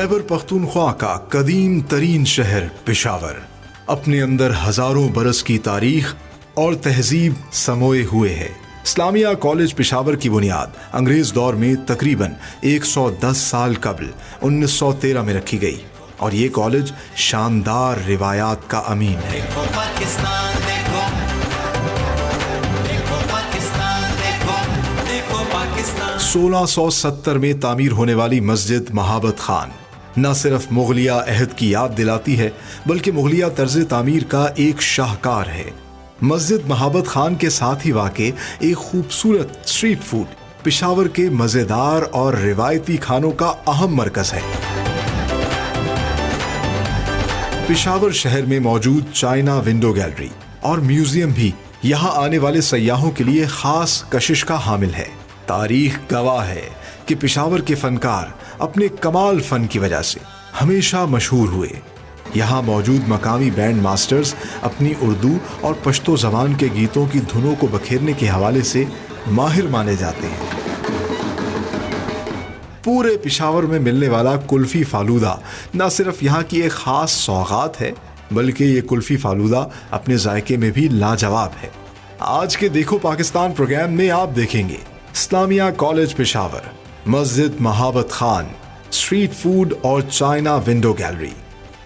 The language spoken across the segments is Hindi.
खैबर पख्तूनख्वा का कदीम तरीन शहर पेशावर अपने अंदर हजारों बरस की तारीख और तहजीब समोए हुए है। इस्लामिया कॉलेज पेशावर की बुनियाद अंग्रेज दौर में तकरीबन 110 साल कबल 1913 में रखी गई और ये कॉलेज शानदार रिवायात का अमीन है। 1670 में तामीर होने वाली मस्जिद महाबत खान न सिर्फ मुगलिया अहद की याद दिलाती है बल्कि मुगलिया तर्ज तामीर का एक शाहकार है। मस्जिद महाबत खान के साथ ही वाक़े एक खूबसूरत स्ट्रीट फूड पेशावर के मज़ेदार और रिवायती खानों का अहम मरकज है। पेशावर शहर में मौजूद चाइना विंडो गैलरी और म्यूजियम भी यहाँ आने वाले सयाहों के लिए खास कशिश का हामिल है। तारीख गवाह है कि पेशावर के फनकार अपने कमाल फन की वजह से हमेशा मशहूर हुए। यहाँ मौजूद मकामी बैंड मास्टर्स अपनी उर्दू और पश्तो ज़बान के गीतों की धुनों को बखेरने के हवाले से माहिर माने जाते हैं। पूरे पेशावर में मिलने वाला कुल्फ़ी फालूदा न सिर्फ यहाँ की एक ख़ास सौगात है बल्कि ये कुल्फ़ी फालूदा अपने जायके में भी लाजवाब है। आज के देखो पाकिस्तान प्रोग्राम में आप देखेंगे इस्लामिया कॉलेज पेशावर, मस्जिद महाबत खान, स्ट्रीट फूड और चाइना विंडो गैलरी।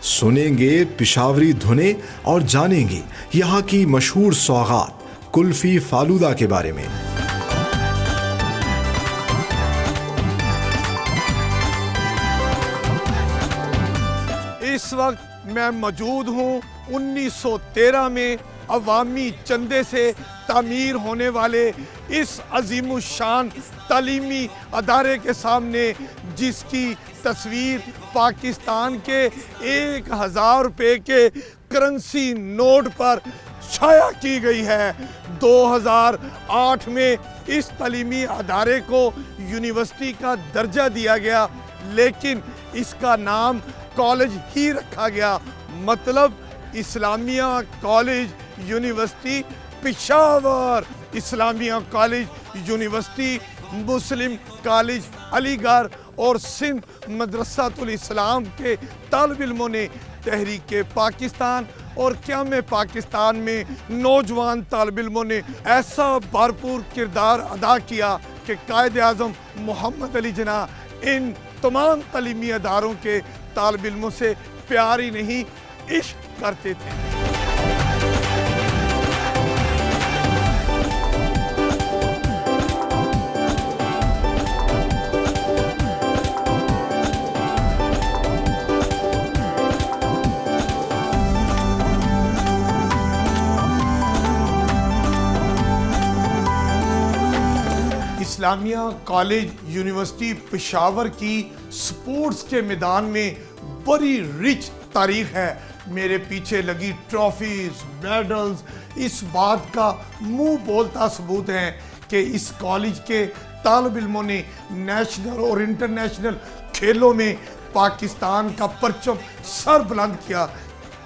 सुनेंगे पेशावरी धुने और जानेंगे यहाँ की मशहूर सौगात कुल्फ़ी फालूदा के बारे में। इस वक्त मैं मौजूद हूँ 1913 में अवामी चंदे से तामीर होने वाले इस अजीमुशान तालीमी अदारे के सामने, जिसकी तस्वीर पाकिस्तान के 1000 रुपये के करेंसी नोट पर छाया की गई है। 2008 में इस तालीमी अदारे को यूनिवर्सिटी का दर्जा दिया गया, लेकिन इसका नाम कॉलेज ही रखा गया। मतलब Islamia college university Peshawar, Islamia college university Muslim college Aligarh और सिंध मदरसातुल इस्लाम के तालिब इल्मों ने तहरीक पाकिस्तान और क़याम पाकिस्तान में नौजवान तालिब इल्मों ने ऐसा भरपूर किरदार अदा किया कि कायद आज़म मोहम्मद अली जिन्नाह इन तमाम तालीमी अदारों के तालिब इल्मों से प्यार ही नहीं इश्क करते थे। इस्लामिया कॉलेज यूनिवर्सिटी पेशावर की स्पोर्ट्स के मैदान में बड़ी रिच तारीख है। मेरे पीछे लगी ट्रॉफीज, मेडल्स इस बात का मुंह बोलता सबूत है कि इस कॉलेज के तालिब इल्मों ने नेशनल और इंटरनेशनल खेलों में पाकिस्तान का परचम सर बुलंद किया।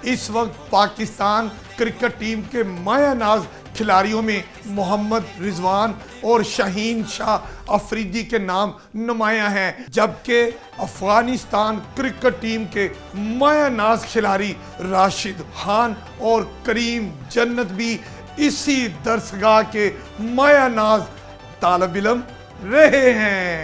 इस वक्त पाकिस्तान क्रिकेट टीम के माया नाज खिलाड़ियों में मोहम्मद रिजवान और शाहीन शाह अफरीदी के नाम नुमाया हैं, जबकि अफगानिस्तान क्रिकेट टीम के माया नाज खिलाड़ी राशिद खान और करीम जन्नत भी इसी दरसगाह के माया नाज तालिब इल्म रहे हैं।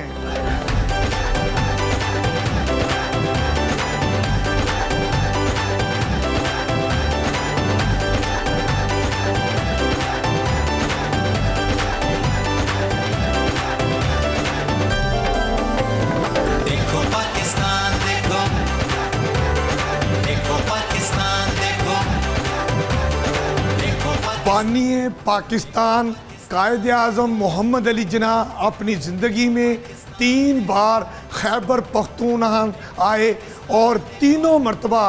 बानी पाकिस्तान कायद आज़म मोहम्मद अली जिन्नाह अपनी ज़िंदगी में 3 बार खैबर पख्तूनख्वा आए और तीनों मरतबा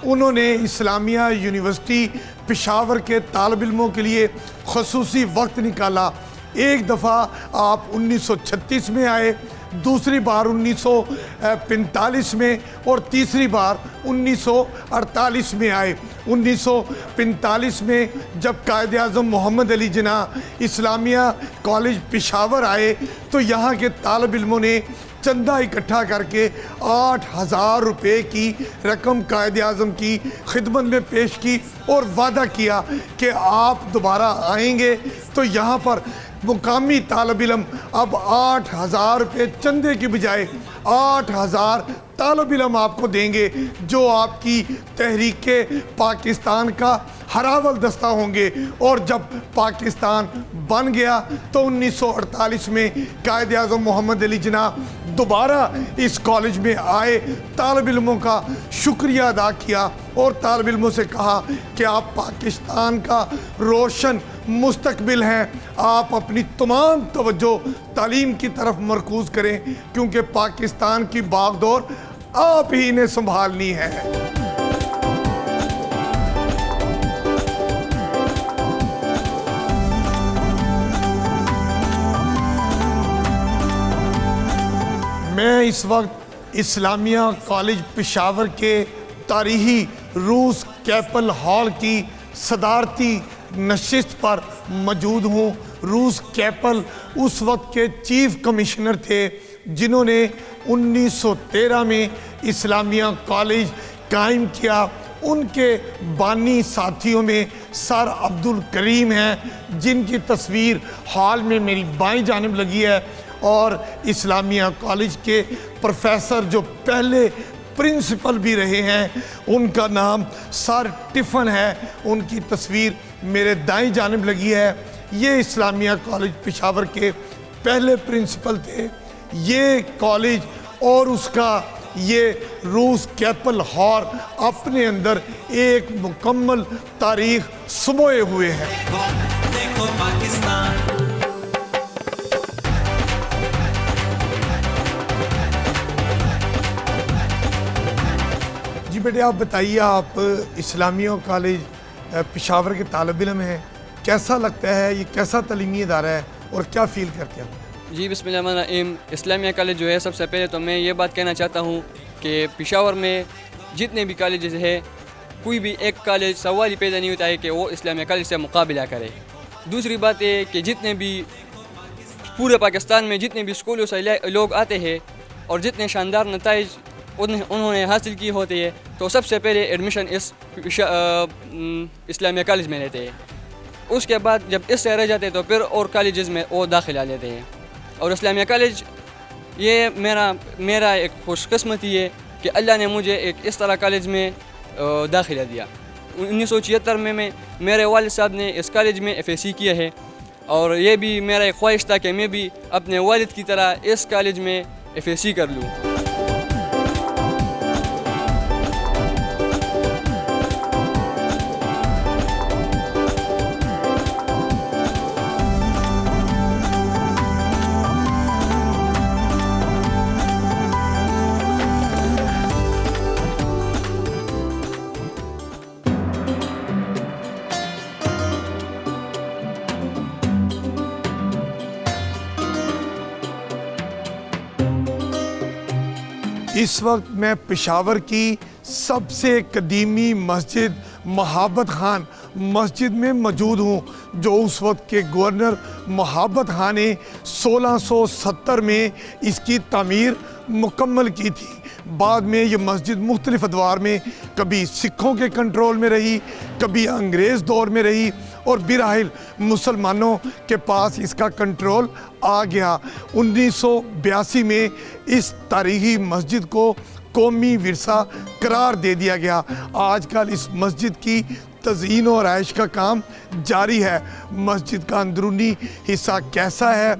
उन्होंने इस्लामिया यूनिवर्सिटी पेशावर के तालिब इल्मों के लिए ख़ुसूसी वक्त निकाला। एक दफ़ा आप 1936 में आए, दूसरी बार 1945 में और तीसरी बार 1948 में आए। 1945 में जब कायद आज़म मोहम्मद अली जिन्नाह इस्लामिया कॉलेज पेशावर आए तो यहाँ के तालिब इल्मों ने चंदा इकट्ठा करके 8,000 रुपये की रकम कायद-ए-आज़म की खिदमत में पेश की और वादा किया कि आप दोबारा आएंगे तो यहाँ पर मुकामी तालिब इल्म अब 8,000 रुपये चंदे की बजाय 8,000 तालिब इल्म आपको देंगे, जो आपकी तहरीक पाकिस्तान का हरावल दस्ता होंगे। और जब पाकिस्तान बन गया तो 1948 में कायद-ए-आज़म मोहम्मद अली जिन्ना दोबारा इस कॉलेज में आए, तालिब इल्मों का शुक्रिया अदा किया और तालिब इल्मों से कहा कि आप पाकिस्तान का रोशन मुस्तकबिल हैं, आप अपनी तमाम तवज्जो तालीम की तरफ मरकूज़ करें, क्योंकि पाकिस्तान की बागडोर आप ही ने संभालनी है। मैं इस वक्त इस्लामिया कॉलेज पेशावर के तारीखी रूस कैपल हॉल की सदारती नशिस्त पर मौजूद हूँ। रूस कैपल उस वक्त के चीफ कमिश्नर थे जिन्होंने 1913 में इस्लामिया कॉलेज कायम किया। उनके बानी साथियों में सर अब्दुल करीम हैं, जिनकी तस्वीर हॉल में मेरी बाईं जानिब लगी है, और इस्लामिया कॉलेज के प्रोफेसर जो पहले प्रिंसिपल भी रहे हैं, उनका नाम सर टिफ़न है, उनकी तस्वीर मेरे दाईं जानिब लगी है। ये इस्लामिया कॉलेज पेशावर के पहले प्रिंसिपल थे। ये कॉलेज और उसका ये रूस कैपल हॉल अपने अंदर एक मुकम्मल तारीख समोए हुए हैं। देखो पाकिस्तान। जी बेटे, आप बताइए, आप इस्लामिया कॉलेज पेशावर के तालिब इल्म हैं, कैसा लगता है, ये कैसा तालीमी इदारा है और क्या फ़ील करते हैं? जी बिस्मिल्लाहिर्रहमानिर्रहीम। इस्लामिया कॉलेज जो है, सबसे पहले तो मैं ये बात कहना चाहता हूँ कि पेशावर में जितने भी कॉलेजेस हैं, कोई भी एक कॉलेज सवाल ही पैदा नहीं होता है कि वो इस्लामिया कॉलेज से मुकाबला करे। दूसरी बात है कि जितने भी पूरे पाकिस्तान में जितने भी स्कूलों से लोग आते हैं और जितने शानदार नताइज उन्होंने हासिल किए होते हैं, तो सबसे पहले एडमिशन इस इस्लामिया कॉलेज में लेते हैं। उसके बाद जब इससे रह जाते हैं तो फिर और कॉलेजेस में वो दाखिला लेते हैं। और इस्लामिया कॉलेज ये मेरा एक खुशकिस्मती है कि अल्लाह ने मुझे एक इस तरह कॉलेज में दाखिला दिया। 1976 में मेरे वालिद साहब ने इस कॉलेज में FSC किया है, और ये भी मेरा एक ख्वाहिश था कि मैं भी अपने वालिद की तरह इस कॉलेज में FSC कर लूँ। इस वक्त मैं पेशावर की सबसे कदीमी मस्जिद महाबत खान मस्जिद में मौजूद हूँ, जो उस वक्त के गवर्नर महाबत खान ने 1670 में इसकी तामीर मुकम्मल की थी। बाद में ये मस्जिद मुख्तलिफ अदवार में कभी सिखों के कंट्रोल में रही, कभी अंग्रेज़ दौर में रही, और बिराहिल मुसलमानों के पास इसका कंट्रोल आ गया। 1982 में इस तारीखी मस्जिद को कौमी विरसा करार दे दिया गया। आजकल इस मस्जिद की तज़ीन और आयश का काम जारी है। मस्जिद का अंदरूनी हिस्सा कैसा है,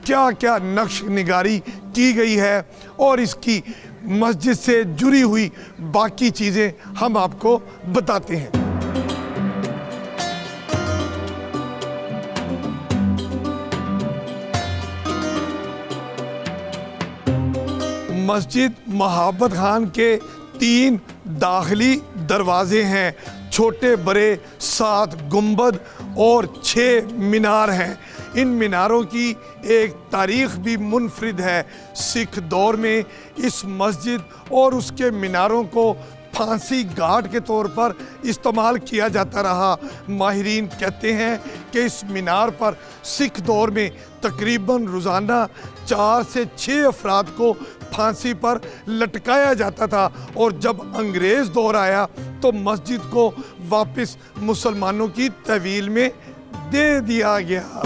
क्या क्या नक्श निगारी की गई है, और इसकी मस्जिद से जुड़ी हुई बाकी चीज़ें हम आपको बताते हैं। मस्जिद महाबत खान के 3 दाखिली दरवाजे हैं, छोटे बड़े 7 गुंबद और 6 मीनार हैं। इन मीनारों की एक तारीख़ भी मुनफरिद है। सिख दौर में इस मस्जिद और उसके मीनारों को फांसी घाट के तौर पर इस्तेमाल किया जाता रहा। माहिरीन कहते हैं कि इस मीनार पर सिख दौर में तकरीबन रोज़ाना 4 से 6 अफराद को फांसी पर लटकाया जाता था, और जब अंग्रेज़ दौर आया तो मस्जिद को वापस मुसलमानों की तहवील में दे दिया गया।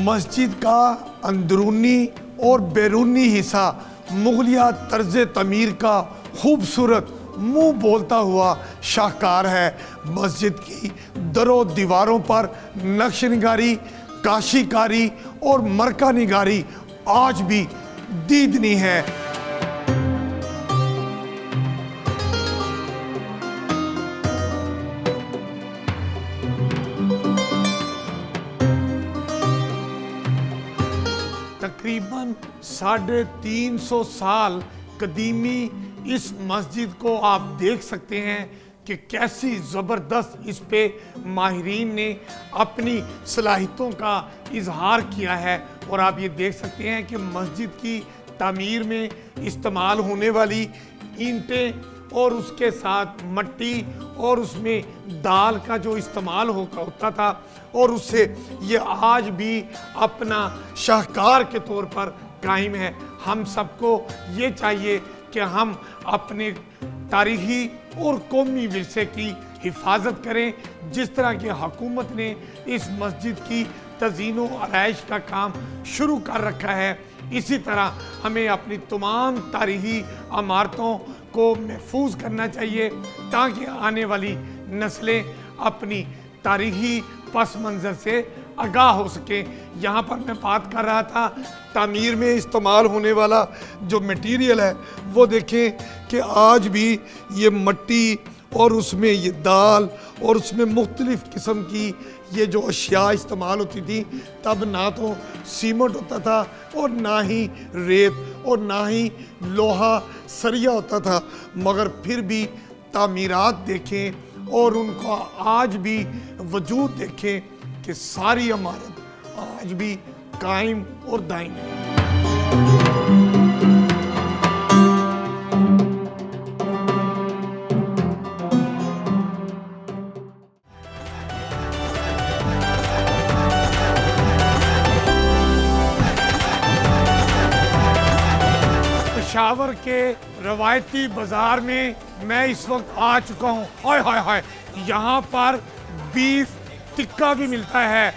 मस्जिद का अंदरूनी और बैरूनी हिस्सा मुगलिया तर्ज तमीर का खूबसूरत मुंह बोलता हुआ शाहकार है। मस्जिद की दरों दीवारों पर नक्श निगारी, काशीकारी और मरका निगारी आज भी दीदनी है। तकरीबन 350 साल कदीमी इस मस्जिद को आप देख सकते हैं कि कैसी ज़बरदस्त इस पे माहिरीन ने अपनी सलाहियतों का इजहार किया है। और आप ये देख सकते हैं कि मस्जिद की तामीर में इस्तेमाल होने वाली ईंटें और उसके साथ मट्टी और उसमें दाल का जो इस्तेमाल होता था, और उससे ये आज भी अपना शाहकार के तौर पर कायम है। हम सबको ये चाहिए कि हम अपने तारीख़ी और कौमी विरसे की हिफाजत करें। जिस तरह की हुकूमत ने इस मस्जिद की तज़ीन व आराइश का काम शुरू कर रखा है, इसी तरह हमें अपनी तमाम तारीख़ी इमारतों को महफूज करना चाहिए, ताकि आने वाली नस्लें अपनी तारीख़ी पस मंज़र से आगाह हो सके। यहाँ पर मैं बात कर रहा था तामीर में इस्तेमाल होने वाला जो मटेरियल है, वो देखें कि आज भी ये मट्टी और उसमें ये दाल और उसमें मुख्तलिफ़ किस्म की ये जो अशिया इस्तेमाल होती थी। तब ना तो सीमेंट होता था और ना ही रेत और ना ही लोहा सरिया होता था, मगर फिर भी तामीरात देखें और उनका आज भी वजूद देखें कि सारी इमारत आज भी कायम और दायम है। पेशावर के रवायती बाजार में मैं इस वक्त आ चुका हूँ। हाय हाय हाय, यहाँ पर बीफ टिक्का भी मिलता है,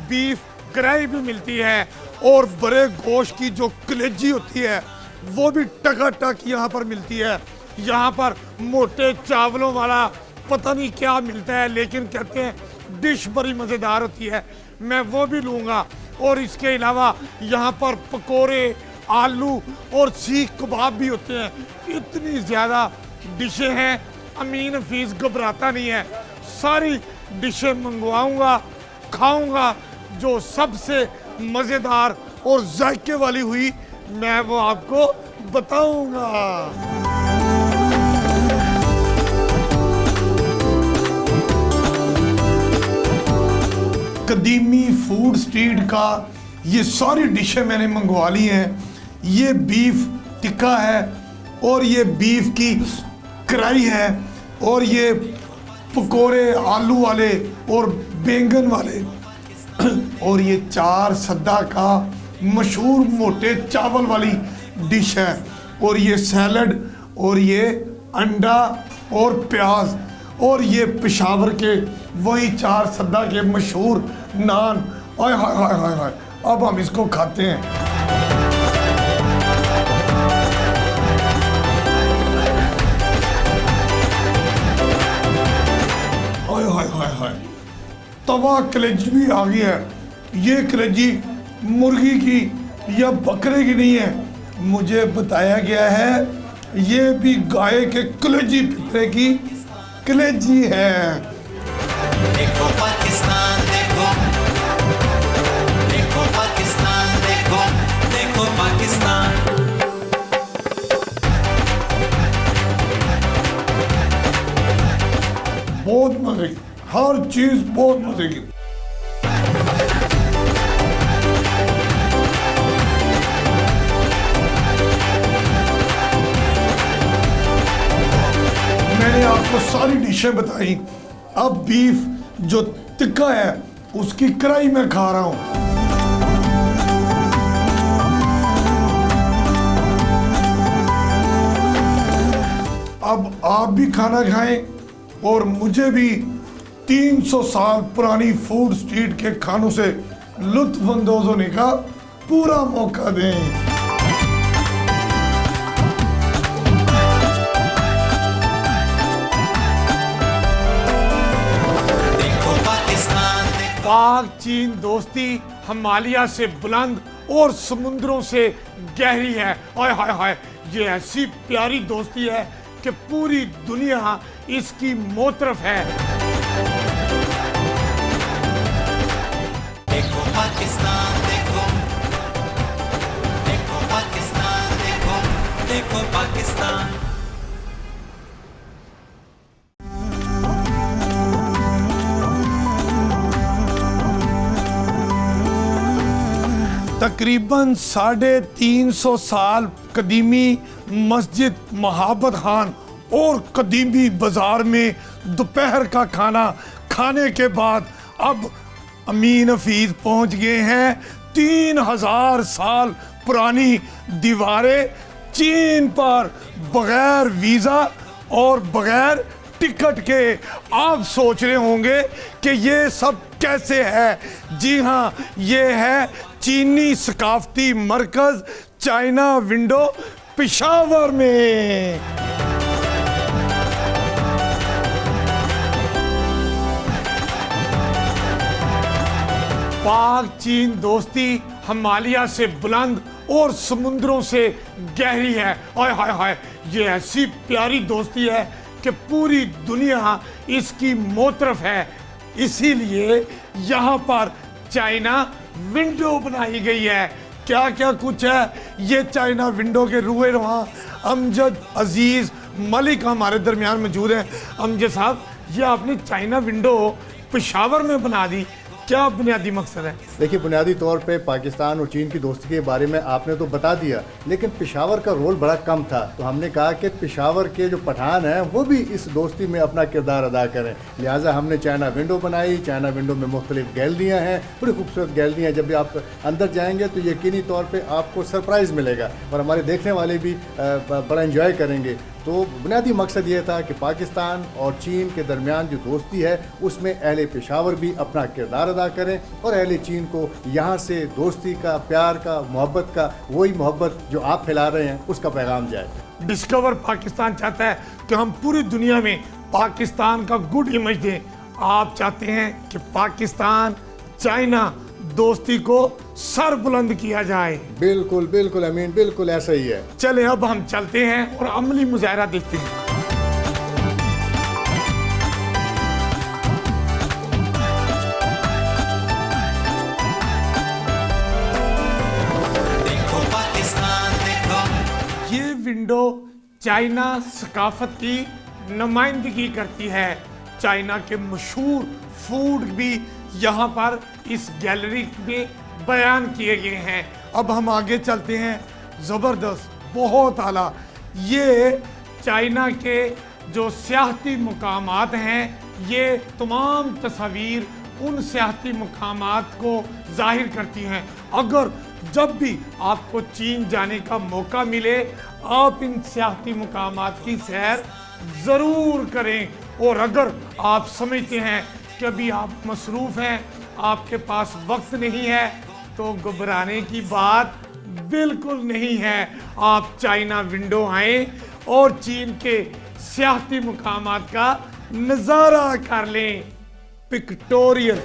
बीफ कढ़ाई भी मिलती है, और बड़े गोश्त की जो कलेजी होती है वो भी टकाटक यहाँ पर मिलती है। यहाँ पर मोटे चावलों वाला पता नहीं क्या मिलता है, लेकिन कहते हैं डिश बड़ी मज़ेदार होती है, मैं वो भी लूँगा। और इसके अलावा यहाँ पर पकोड़े, आलू और सीख कबाब भी होते हैं। इतनी ज़्यादा डिशें हैं, अमीन हफीज़ घबराता नहीं है, सारी डिशें मंगवाऊंगा, खाऊंगा। जो सबसे मज़ेदार और जायके वाली हुई मैं वो आपको बताऊंगा। कदीमी फूड स्ट्रीट का ये सारी डिशें मैंने मंगवा ली हैं। ये बीफ टिक्का है, और ये बीफ की कढ़ाई है, और ये पकोड़े आलू वाले और बैंगन वाले, और ये 4 सद्दा का मशहूर मोटे चावल वाली डिश है, और ये सैलड, और ये अंडा और प्याज, और ये पेशावर के वही 4 सद्दा के मशहूर नान। हाय हाय हाय हाय हाय, अब हम इसको खाते हैं। हाय हाय हाय हाय, तवा कलेजी भी आ गई है। ये कलेजी मुर्गी की या बकरे की नहीं है, मुझे बताया गया है ये भी गाय के कलेजी पिपरे की कलेजी है। देखो पाकिस्तान देखो, देखो पाकिस्तान देखो, देखो पाकिस्तान। हर चीज बहुत मजे की। मैंने आपको सारी डिशें बताई, अब बीफ जो टिक्का है उसकी कढ़ाई में खा रहा हूं। अब आप भी खाना खाएं और मुझे भी 300 साल पुरानी फूड स्ट्रीट के खानों से लुत्फ अंदोज होने का पूरा मौका दें। पाक चीन दोस्ती हिमालय से बुलंद और समुद्रों से गहरी है। हाय हाय हाय, ये ऐसी प्यारी दोस्ती है कि पूरी दुनिया इसकी मोतरफ है। देखो पाकिस्तान देखो, देखो पाकिस्तान देखो, देखो पाकिस्तान। तकरीबन 350 साल कदीमी मस्जिद महाबत खान और कदीमी बाजार में दोपहर का खाना खाने के बाद अब अमीन हफीज पहुंच गए हैं 3000 साल पुरानी दीवारें चीन पर बगैर वीज़ा और बगैर टिकट के। आप सोच रहे होंगे कि ये सब कैसे है। जी हाँ, ये है चीनी सकाफती मरकज चाइना विंडो पेशावर में। पाक चीन दोस्ती हिमालय से बुलंद और समुद्रों से गहरी है। हाय हाय हाय, ये ऐसी प्यारी दोस्ती है कि पूरी दुनिया इसकी मोतरफ है। इसीलिए यहाँ पर चाइना विंडो बनाई गई है। क्या क्या कुछ है ये चाइना विंडो के रूए रुहाँ। अमजद अजीज मलिक हमारे दरमियान मौजूद हैं। अमजद साहब, ये आपने चाइना विंडो पेशावर में बना दी, क्या बुनियादी मकसद है? देखिए, बुनियादी तौर पे पाकिस्तान और चीन की दोस्ती के बारे में आपने तो बता दिया, लेकिन पेशावर का रोल बड़ा कम था। तो हमने कहा कि पेशावर के जो पठान हैं वो भी इस दोस्ती में अपना किरदार अदा करें। लिहाजा हमने चाइना विंडो बनाई। चाइना विंडो में मुख्तलिफ गैलरियाँ हैं, बड़ी खूबसूरत गैलरियाँ। जब भी आप अंदर जाएंगे तो यकीनी तौर पर आपको सरप्राइज़ मिलेगा और हमारे देखने वाले भी बड़ा इंजॉय करेंगे। तो बुनियादी मकसद ये था कि पाकिस्तान और चीन के दरमियान जो दोस्ती है उसमें अहले पेशावर भी अपना किरदार अदा करें और अहले चीन को यहाँ से दोस्ती का, प्यार का, मोहब्बत का, वही मोहब्बत जो आप फैला रहे हैं उसका पैगाम जाए। डिस्कवर पाकिस्तान चाहता है कि हम पूरी दुनिया में पाकिस्तान का गुड इमेज दें। आप चाहते हैं कि पाकिस्तान चाइना दोस्ती को सर बुलंद किया जाए। बिल्कुल बिल्कुल अमीन, बिल्कुल ऐसा ही है। चले अब हम चलते हैं और अमली मुजाहरा देखते हैं। देखो पाकिस्तान देखो। ये विंडो चाइना सकाफत की नुमाइंदगी करती है। चाइना के मशहूर फूड भी यहाँ पर इस गैलरी में बयान किए गए हैं। अब हम आगे चलते हैं। ज़बरदस्त, बहुत आला। ये चाइना के जो सियाहती मुकामात हैं, ये तमाम तस्वीर उन सियाहती मुकामात को जाहिर करती हैं। अगर जब भी आपको चीन जाने का मौका मिले, आप इन सियाहती मुकामात की सैर ज़रूर करें। और अगर आप समझते हैं कि अभी आप मसरूफ़ हैं, आपके पास वक्त नहीं है, तो घबराने की बात बिल्कुल नहीं है। आप चाइना विंडो आएं और चीन के सियाहती मुकामात का नज़ारा कर लें। पिक्टोरियल।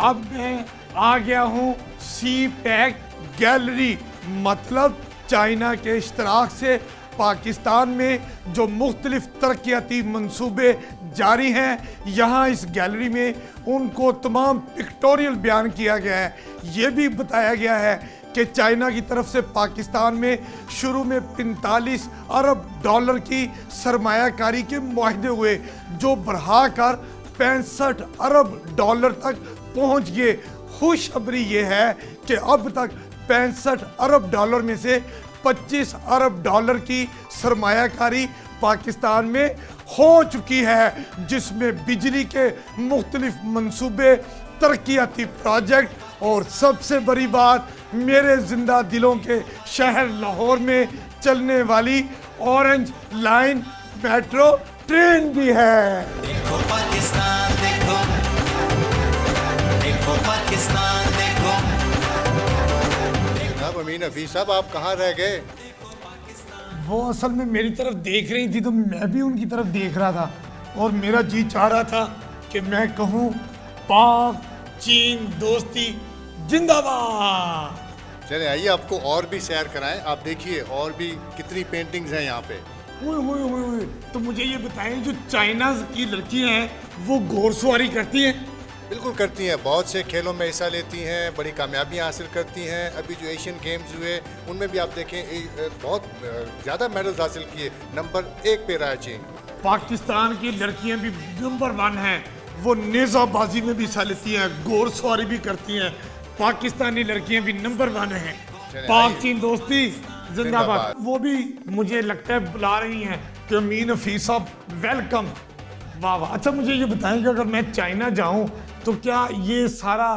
अब मैं आ गया हूँ सी पैक गैलरी, मतलब चाइना के इश्तराक से पाकिस्तान में जो मुख्तलिफ तरक्याती मंसूबे जारी हैं, यहाँ इस गैलरी में उनको तमाम पिक्टोरियल बयान किया गया है। ये भी बताया गया है कि चाइना की तरफ से पाकिस्तान में शुरू में 45 अरब डॉलर की सरमायाकारी के मुआहदे हुए, जो बढ़ाकर 65 अरब डॉलर तक पहुंच गए। खुशखबरी ये है कि अब तक 65 अरब डॉलर में से 25 अरब डॉलर की सरमायाकारी पाकिस्तान में हो चुकी है, जिसमें बिजली के मुख्तलिफ मंसूबे, तरक्याती प्रोजेक्ट और सबसे बड़ी बात, मेरे जिंदा दिलों के शहर लाहौर में चलने वाली ऑरेंज लाइन मेट्रो ट्रेन भी है। देखो पाकिस्तान देखो, देखो पाकिस्तान देखो। जनाब अमीन हफीज साहब, आप कहाँ रह गए? वो असल में मेरी तरफ देख रही थी तो मैं भी उनकी तरफ देख रहा था, और मेरा जी चाह रहा था कि मैं कहूँ पाक चीन दोस्ती जिंदाबाद। चले आइए, आपको और भी सैर कराएं। आप देखिए और भी कितनी पेंटिंग्स हैं यहाँ पे। ओए, तो मुझे ये बताएं, जो चाइना की लड़कियां हैं वो घोड़सवारी करती हैं? बिल्कुल करती हैं, बहुत से खेलों में हिस्सा लेती हैं, बड़ी कामयाबियां हासिल करती हैं। अभी जो एशियन गेम्स हुए उनमें भी आप देखें बहुत ज़्यादा मेडल्स हासिल किए, नंबर 1 पे रहा चीन। पाकिस्तान की लड़कियां भी नंबर 1 हैं, वो नेज़ाबाजी में भी हिस्सा लेती हैं, घोड़सवारी भी करती हैं। पाकिस्तानी लड़कियां भी नंबर 1 हैं। पाक चीन दोस्ती जिंदाबाद। वो भी मुझे लगता है बुला रही हैं कि अमीन हफीज साहब वेलकम। वाह वाह। अच्छा मुझे ये बताएं कि अगर मैं चाइना जाऊं तो क्या ये सारा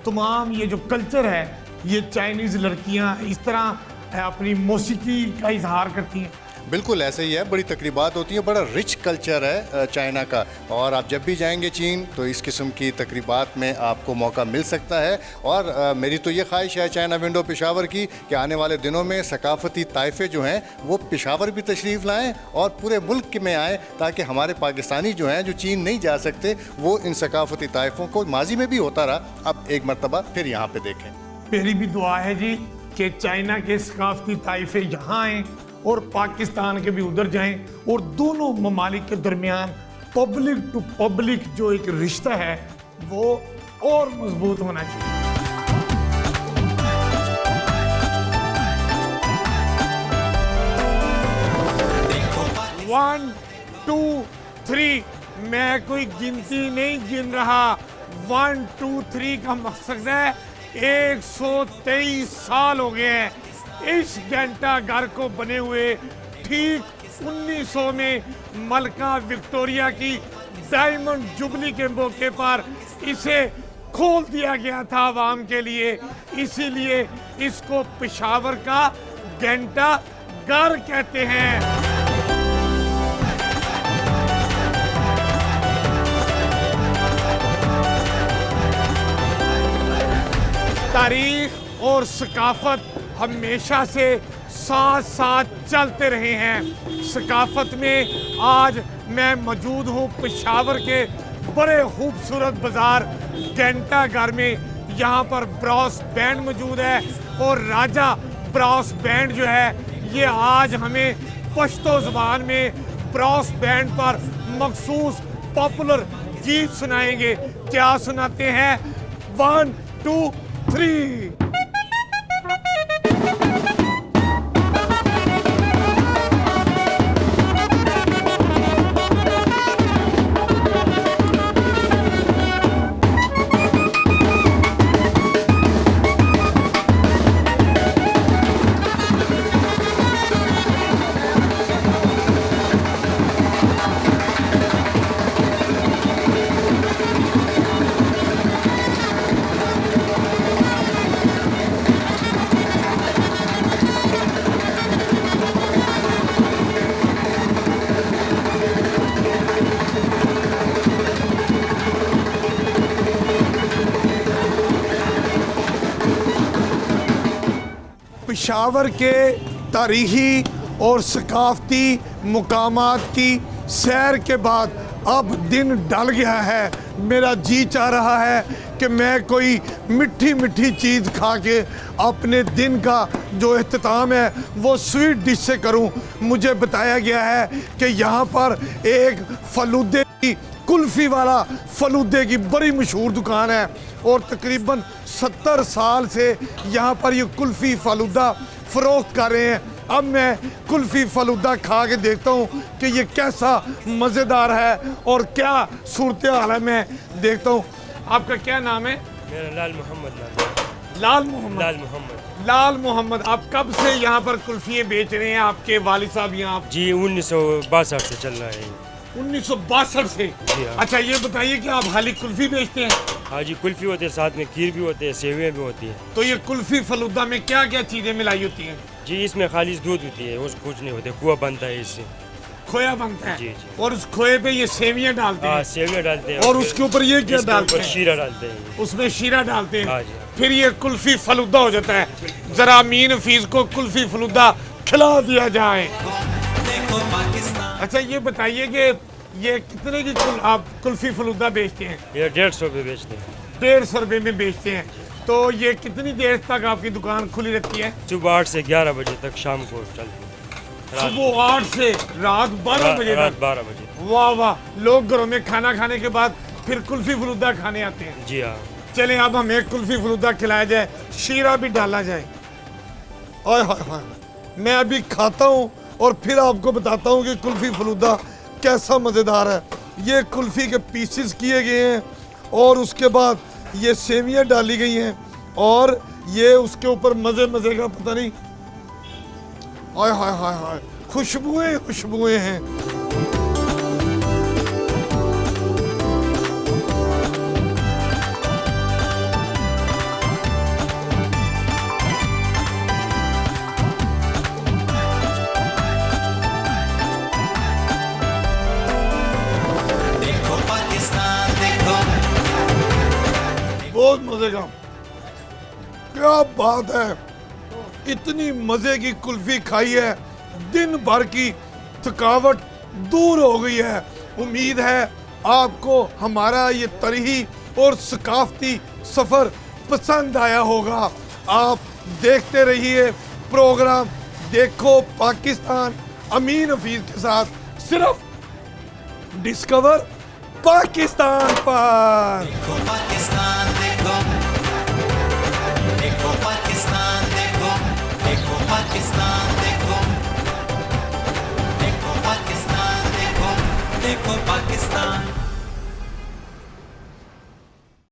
तमाम ये जो कल्चर है, ये चाइनीज़ लड़कियां इस तरह अपनी मौसीकी का इजहार करती हैं? बिल्कुल ऐसे ही है, बड़ी तकरीबात होती हैं, बड़ा रिच कल्चर है चाइना का। और आप जब भी जाएंगे चीन तो इस किस्म की तकरीबात में आपको मौका मिल सकता है। और मेरी तो ये ख्वाहिश है चाइना विंडो पेशावर की कि आने वाले दिनों में सकाफती ताइफे जो हैं वो पेशावर भी तशरीफ़ लाएँ और पूरे मुल्क में आएँ, ताकि हमारे पाकिस्तानी जो हैं जो चीन नहीं जा सकते वो इन सकाफती ताइफों को, माजी में भी होता रहा, अब एक मरतबा फिर यहाँ पर देखें। मेरी भी दुआ है जी कि चाइना के सकाफती ताइफे यहाँ आएँ और पाकिस्तान के भी उधर जाएं, और दोनों ममालिक के दरमियान पब्लिक टू पब्लिक जो एक रिश्ता है वो और मजबूत होना चाहिए। 1 2 3, मैं कोई गिनती नहीं गिन रहा। 1 2 3 का मकसद है 123 साल हो गए हैं इस घंटा घर को बने हुए। ठीक 1900 में मलका विक्टोरिया की डायमंड जुबली के मौके पर इसे खोल दिया गया था आवाम के लिए, इसीलिए इसको पेशावर का घंटा घर कहते हैं। तारीख और सकाफत हमेशा से साथ साथ चलते रहे हैं। सकाफत में आज मैं मौजूद हूँ पेशावर के बड़े खूबसूरत बाजार घंटा घर में। यहाँ पर ब्रास बैंड मौजूद है, और राजा ब्रास बैंड जो है ये आज हमें पश्तो ज़बान में ब्रास बैंड पर मखसूस पॉपुलर गीत सुनाएंगे। क्या सुनाते हैं? 1 2 3। पेशावर के तारीखी और सकाफती मुकामात की सैर के बाद अब दिन ढल गया है। मेरा जी चाह रहा है कि मैं कोई मीठी मीठी चीज़ खा के अपने दिन का जो इख्तिताम है वो स्वीट डिश से करूं। मुझे बताया गया है कि यहाँ पर एक फलूदे की कुल्फ़ी वाला फलूदे की बड़ी मशहूर दुकान है और तकरीबन 70 साल से यहाँ पर ये कुल्फ़ी फालूदा फ़रोख्त कर रहे हैं। अब मैं कुल्फ़ी फालूदा खा के देखता हूँ कि ये कैसा मज़ेदार है और क्या सूरत हाल है। मैं देखता हूँ। आपका क्या नाम है? मेरा लाल मोहम्मद नाम है। लाल मोहम्मद। लाल मोहम्मद। लाल मोहम्मद, आप कब से यहाँ पर कुल्फ़ियाँ बेच रहे हैं? आपके वालिद साहब यहाँ जी 1962 से चल रहा है। 1962 से? जी हाँ। अच्छा ये बताइए कि आप खाली कुल्फ़ी बेचते हैं? हाँ जी, कुल्फ़ी होते हैं, साथ में खीर भी होते हैं, सेवियाँ भी होती हैं। तो ये कुल्फ़ी फलूदा में क्या क्या चीज़ें मिलाई होती हैं? जी इसमें खाली दूध होती है, उस कुछ नहीं होते, कुआ बनता है इससे। खोया बनता है? जी, जी। और उस खोए पे ये सेवियाँ डालते हाँ हैं? सेवियाँ डालते हैं। और फिर उसके ऊपर ये क्या इसके डालते ऊपर हैं? शीरा डालते हैं। उसमें शीरा डालते हैं? हाँ जी, हाँ। फिर ये कुल्फ़ी फलूदा हो जाता है। जरा अमीन हफीज़ को कुल्फ़ी फलूदा खिला दिया जाए। देखो पाकिस्तान अच्छा ये बताइए कि ये कितने की आप कुल्फ़ी फलूदा बेचते हैं? ये 150 रुपये बेचते हैं। 150 रुपये में बेचते हैं। तो ये कितनी देर तक आपकी दुकान खुली रहती है? सुबह 8 से 11 बजे तक शाम को चलती है। सुबह 8 से रात 12 बजे रात तक? 12 बजे। वाह वाह। लोग घरों में खाना खाने के बाद फिर कुल्फ़ी फलूदा खाने आते हैं। जी हाँ। चलें अब हमें कुल्फ़ी फलूदा खिलाया जाए, शीरा भी डाला जाए। ओए हाय हाय, मैं अभी खाता हूँ और फिर आपको बताता हूँ कि कुल्फ़ी फलूदा कैसा मज़ेदार है। ये कुल्फ़ी के पीसेस किए गए हैं और उसके बाद ये सेवियाँ डाली गई हैं और ये उसके ऊपर मज़े मज़े का पता नहीं। हाय हाय हाय हाय, खुशबुएं खुशबुएं हैं। देखो पाकिस्तान देखो बहुत मजे का, क्या बात है। इतनी मजे की कुल्फी खाई है, दिन भर की थकावट दूर हो गई है। उम्मीद है आपको हमारा ये तरीही और सकाफती सफर पसंद आया होगा। आप देखते रहिए प्रोग्राम देखो पाकिस्तान अमीन हफीज के साथ सिर्फ डिस्कवर पाकिस्तान पर। देखो पाकिस्तान देखो देखो पाकिस्तान देखो देखो पाकिस्तान